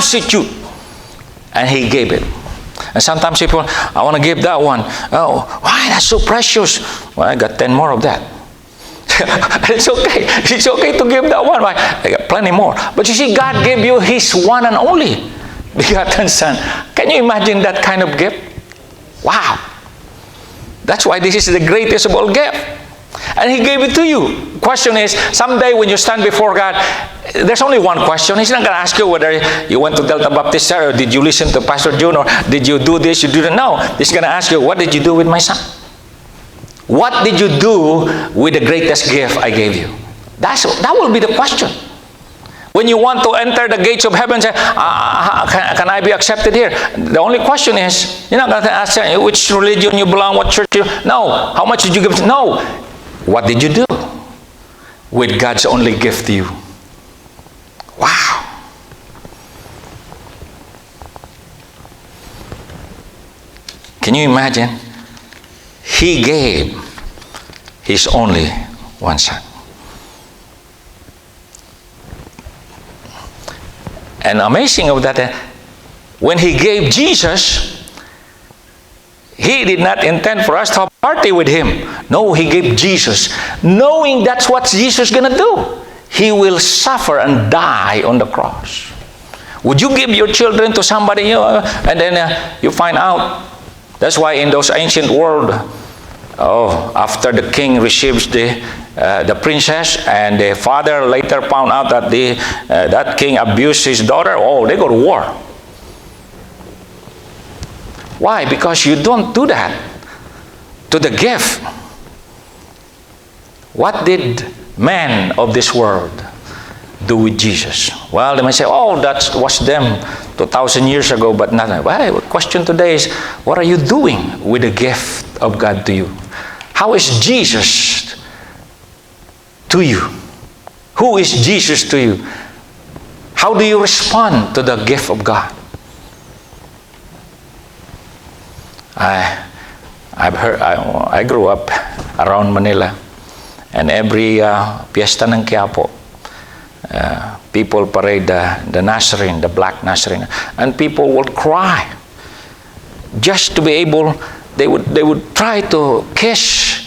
substitute. And he gave it. And sometimes people, I want to give that one. Oh, why? That's so precious. Well, I got 10 more of that. It's okay. It's okay to give that one. I got plenty more. But you see, God gave you His one and only begotten Son. Can you imagine that kind of gift? Wow. That's why this is the greatest of all gifts. And He gave it to you. Question is, someday when you stand before God, there's only one question. He's not going to ask you whether you went to Delta Baptist or did you listen to Pastor June or did you do this, you didn't know. He's going to ask you, what did you do with my son? What did you do with the greatest gift I gave you? That will be the question. When you want to enter the gates of heaven, say, can I be accepted here? The only question is, you're not going to ask which religion you belong, what church you... No. How much did you give? No. What did you do with God's only gift to you? Wow. Can you imagine? He gave His only one Son. And amazing of that, when He gave Jesus, He did not intend for us to have a party with Him. No, He gave Jesus, knowing that's what Jesus is going to do. He will suffer and die on the cross. Would you give your children to somebody, and then you find out? That's why in those ancient world, after the king receives the princess, and the father later found out that that king abused his daughter, they go to war. Why? Because you don't do that to the gift. What did men of this world do with Jesus? Well, they might say, that was them 2,000 years ago, but nothing. Well, the question today is, what are you doing with the gift of God to you? How is Jesus to you? Who is Jesus to you? How do you respond to the gift of God? I've heard. I grew up around Manila, and every Fiesta ng Quiapo, people parade the Nazarene, the black Nazarene, and people would cry just to be able. They would try to kiss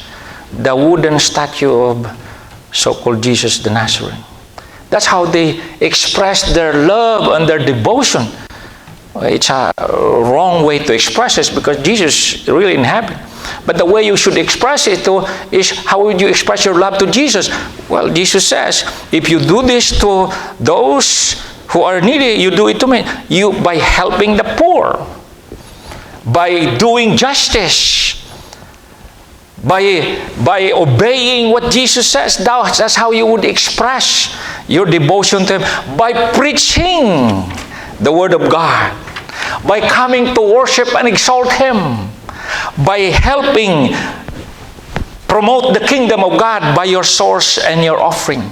the wooden statue of so-called Jesus the Nazarene. That's how they express their love and their devotion. It's a wrong way to express it because Jesus is really in heaven. But the way you should express it is how would you express your love to Jesus? Well, Jesus says, if you do this to those who are needy, you do it to me. You by helping the poor, by doing justice, by obeying what Jesus says. That's how you would express your devotion to Him. By preaching the Word of God, by coming to worship and exalt Him, by helping promote the kingdom of God by your source and your offering.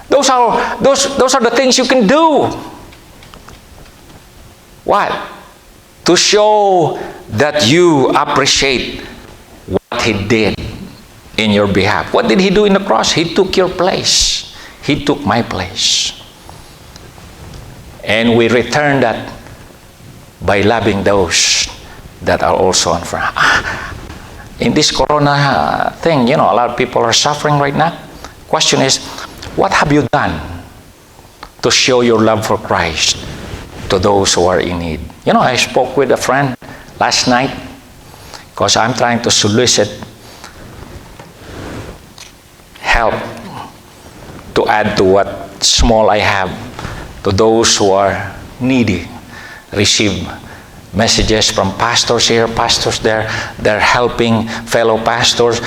Those are the things you can do. What? To show that you appreciate what He did in your behalf. What did He do in the cross? He took your place. He took my place. And we return that by loving those that are also on front. In this corona thing, a lot of people are suffering right now. Question is, what have you done to show your love for Christ to those who are in need? I spoke with a friend last night because I'm trying to solicit help to add to what small I have to those who are needy. Receive messages from pastors here, pastors there. They're helping fellow pastors,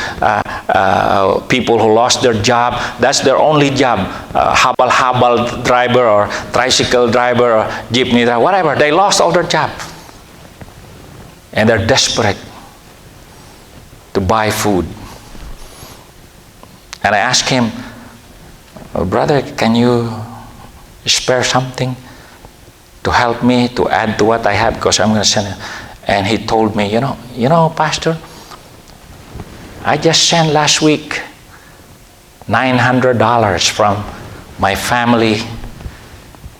people who lost their job. That's their only job. Habal driver or tricycle driver or jeepney driver, whatever. They lost all their job. And they're desperate to buy food. And I asked him, brother, can you spare something to help me to add to what I have, because I'm going to send it. And he told me, Pastor, I just sent last week $900 from my family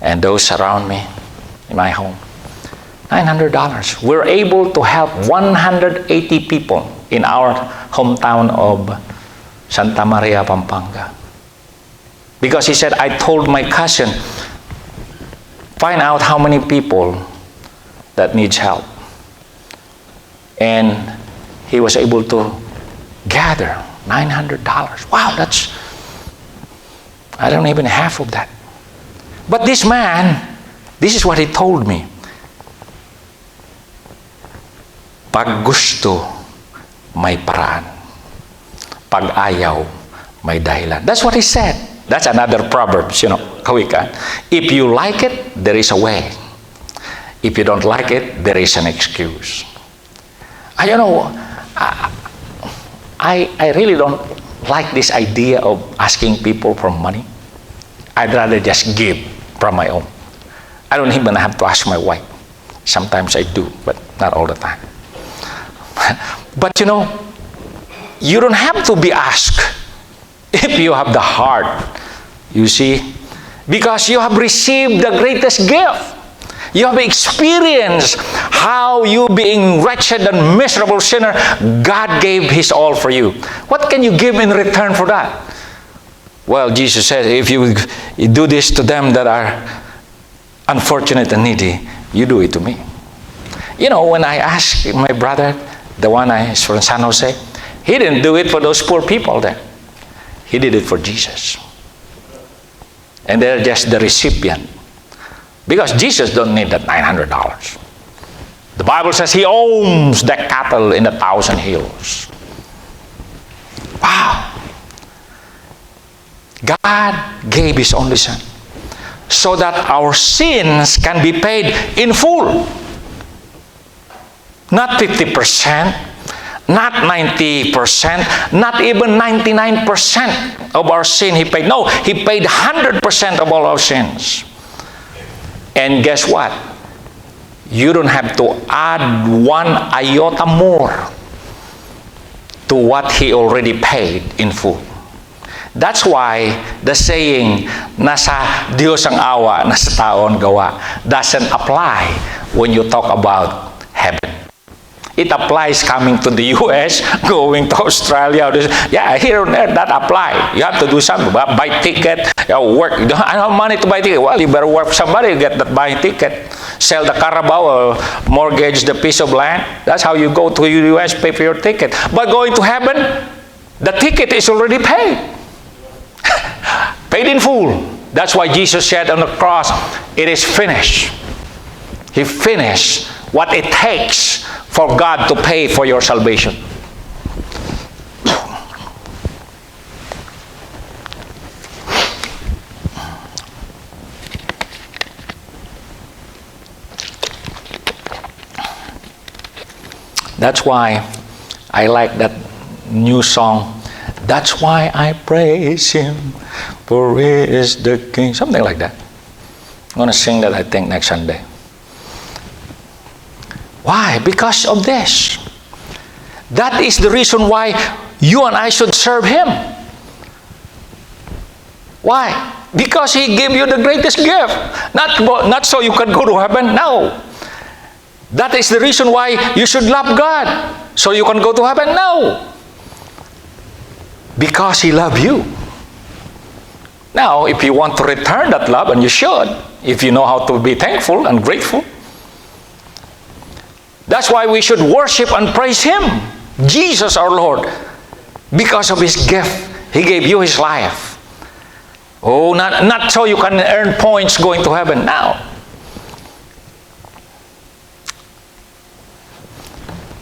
and those around me. in my home. $900. We're able to help 180 people in our hometown of Santa Maria, Pampanga. Because he said, I told my cousin, find out how many people that needs help. And he was able to gather $900. Wow, that's, I don't even half of that. But this man, this is what he told me. Pag gusto, may paraan. Pag ayaw, may dahilan. That's what he said. That's another Proverbs, kawikan. If you like it, there is a way. If you don't like it, there is an excuse. I really don't like this idea of asking people for money. I'd rather just give from my own. I don't even have to ask my wife. Sometimes I do, but not all the time. But you don't have to be asked if you have the heart, you see, because you have received the greatest gift. You have experienced how you, being wretched and miserable sinner, God gave His all for you. What can you give in return for that? Well, Jesus said, if you do this to them that are unfortunate and needy, you do it to me. When I asked my brother, the one is from San Jose, he didn't do it for those poor people there. He did it for Jesus. And they're just the recipient. Because Jesus don't need that $900. The Bible says He owns the cattle in 1,000 hills. Wow. God gave His only Son so that our sins can be paid in full. Not 50%, not 90%, not even 99% of our sin He paid. No, He paid 100% of all our sins. And guess what? You don't have to add one iota more to what He already paid in full. That's why the saying, nasa Diyos ang awa, nasa tao ang gawa, doesn't apply when you talk about heaven. It applies coming to the U.S., going to Australia. Yeah, here and there, that apply. You have to do something. Buy ticket, work. You don't have money to buy ticket. Well, you better work for somebody to get that buying ticket. Sell the Carabao or mortgage the piece of land. That's how you go to the U.S., pay for your ticket. But going to heaven, the ticket is already paid. Paid in full. That's why Jesus said on the cross, it is finished. He finished what it takes for God to pay for your salvation. That's why I like that new song. That's why I praise Him, for He is the King. Something like that. I'm going to sing that, I think, next Sunday. Why? Because of this. That is the reason why you and I should serve Him. Why? Because He gave you the greatest gift. Not so you can go to heaven. No. That is the reason why you should love God. So you can go to heaven. No. Because He loved you. Now, if you want to return that love, and you should, if you know how to be thankful and grateful, that's why we should worship and praise Him, Jesus our Lord, because of His gift. He gave you His life. Oh, not so you can earn points going to heaven now.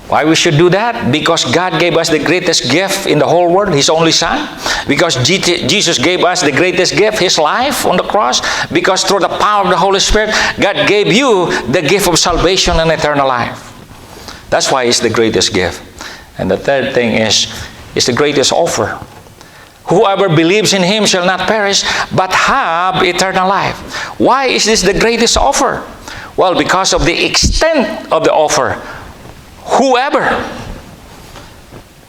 Why we should do that? Because God gave us the greatest gift in the whole world, His only Son. Because Jesus gave us the greatest gift, His life on the cross. Because through the power of the Holy Spirit, God gave you the gift of salvation and eternal life. That's why it's the greatest gift. And the third thing is the greatest offer. Whoever believes in Him shall not perish, but have eternal life. Why is this the greatest offer? Well, because of the extent of the offer. Whoever.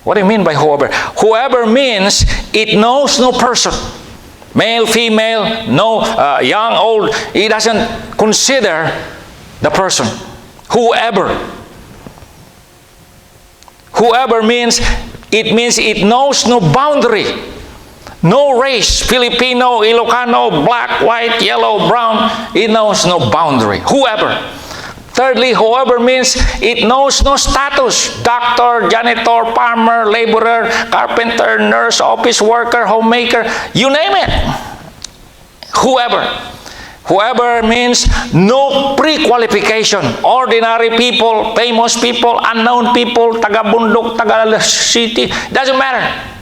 What do you mean by whoever? Whoever means it knows no person. Male, female, no, young, old. It doesn't consider the person. Whoever. Whoever means it knows no boundary. No race, Filipino, Ilocano, black, white, yellow, brown. It knows no boundary. Whoever. Thirdly, whoever means it knows no status. Doctor, janitor, farmer, laborer, carpenter, nurse, office worker, homemaker, you name it. Whoever. Whoever means no pre-qualification. Ordinary people, famous people, unknown people, taga-bundok, taga-city, doesn't matter.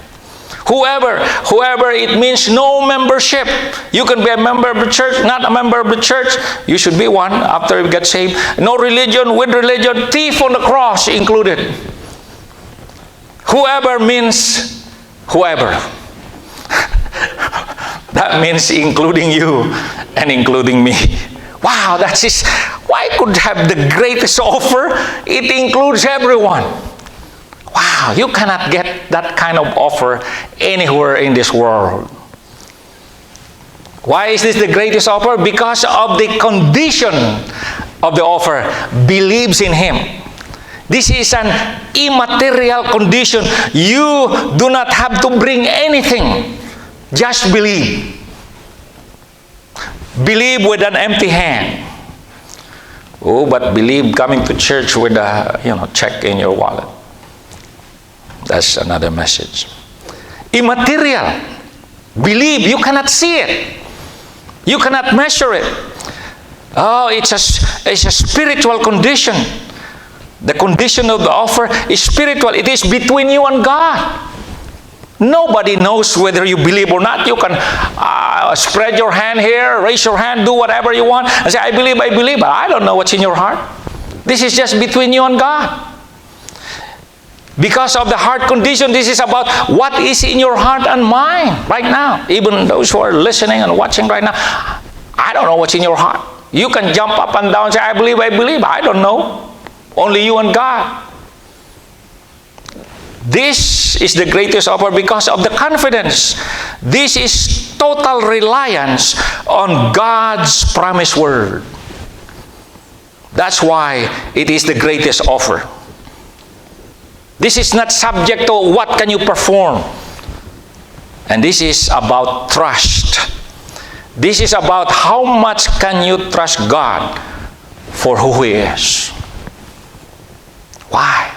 Whoever, it means no membership. You can be a member of the church, not a member of the church. You should be one after you get saved. No religion, with religion, thief on the cross included. Whoever means whoever. That means including you and including me. Wow, that is, why could have the greatest offer? It includes everyone. Wow, you cannot get that kind of offer anywhere in this world. Why is this the greatest offer? Because of the condition of the offer. Believes in Him. This is an immaterial condition. You do not have to bring anything. Just believe. Believe with an empty hand. Oh, but believe coming to church with a check in your wallet. That's another message. Immaterial. Believe. You cannot see it. You cannot measure it. Oh, it's a spiritual condition. The condition of the offer is spiritual. It is between you and God. Nobody knows whether you believe or not. You can spread your hand here, raise your hand, do whatever you want, and say, I believe, but I don't know what's in your heart. This is just between you and God. Because of the heart condition, this is about what is in your heart and mind right now. Even those who are listening and watching right now, I don't know what's in your heart. You can jump up and down and say, I believe. I don't know. Only you and God. This is the greatest offer because of the confidence. This is total reliance on God's promised word. That's why it is the greatest offer. This is not subject to what can you perform. And this is about trust. This is about how much can you trust God for who He is. Why?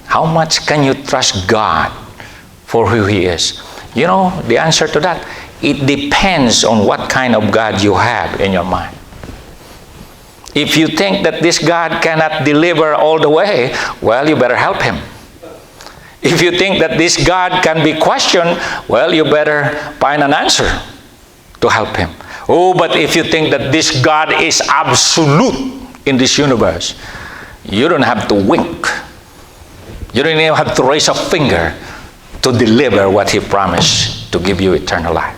How much can you trust God for who He is? You know, the answer to that, it depends on what kind of God you have in your mind. If you think that this God cannot deliver all the way, well, you better help Him. If you think that this God can be questioned, well, you better find an answer to help Him. Oh, but if you think that this God is absolute in this universe, you don't have to wink. You don't even have to raise a finger to deliver what He promised to give you eternal life.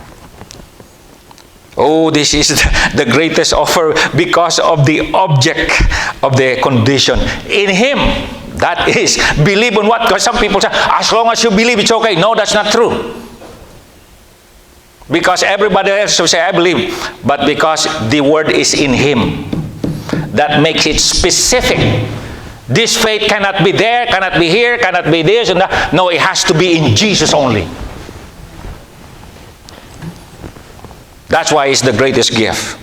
Oh, this is the greatest offer because of the object of the condition. In Him, that is, believe in what? Because some people say, as long as you believe, it's okay. No, that's not true. Because everybody else will say, I believe. But because the word is in Him, that makes it specific. This faith cannot be there, cannot be here, cannot be this and that. No, it has to be in Jesus only. That's why it's the greatest gift.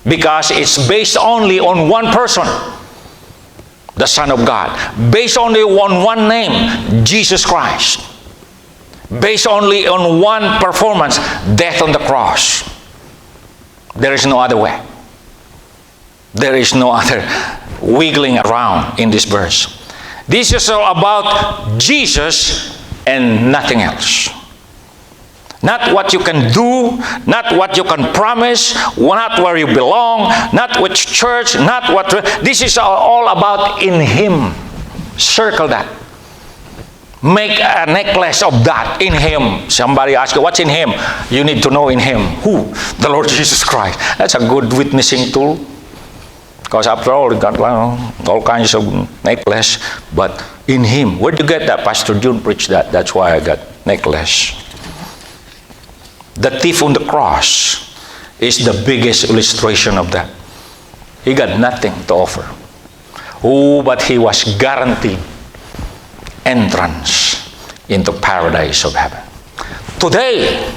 Because it's based only on one person, the Son of God. Based only on one name, Jesus Christ. Based only on one performance, death on the cross. There is no other way. There is no other wiggling around in this verse. This is all about Jesus and nothing else. Not what you can do, not what you can promise, not where you belong, not which church, not what... This is all about in Him. Circle that. Make a necklace of that, in Him. Somebody asks you, what's in Him? You need to know in Him. Who? The Lord Jesus Christ. That's a good witnessing tool. Because after all, you got all kinds of necklace. But in Him. Where'd you get that? Pastor June preached that. That's why I got necklace. The thief on the cross is the biggest illustration of that. he got nothing to offer. Oh, but he was guaranteed entrance into paradise of heaven. Today,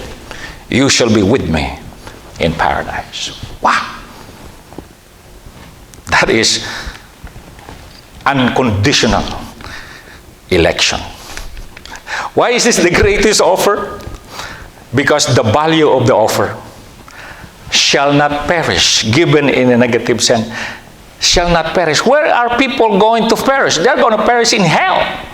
you shall be with me in paradise. Wow. That is unconditional election. Why is this the greatest offer? Because the value of the offer shall not perish, given in a negative sense, shall not perish. Where are people going to perish? They're going to perish in hell.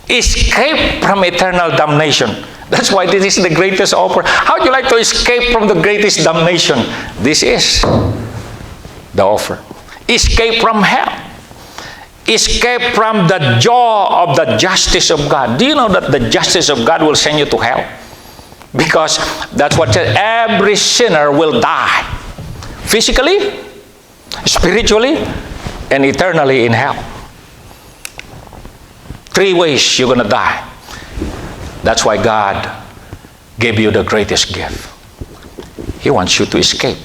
Escape from eternal damnation. That's why this is the greatest offer. How would you like to escape from the greatest damnation? This is the offer. Escape from hell. Escape from the jaw of the justice of God. Do you know that the justice of God will send you to hell? Because that's what says, every sinner will die. Physically, spiritually, and eternally in hell. 3 ways you're going to die. That's why God gave you the greatest gift. He wants you to escape.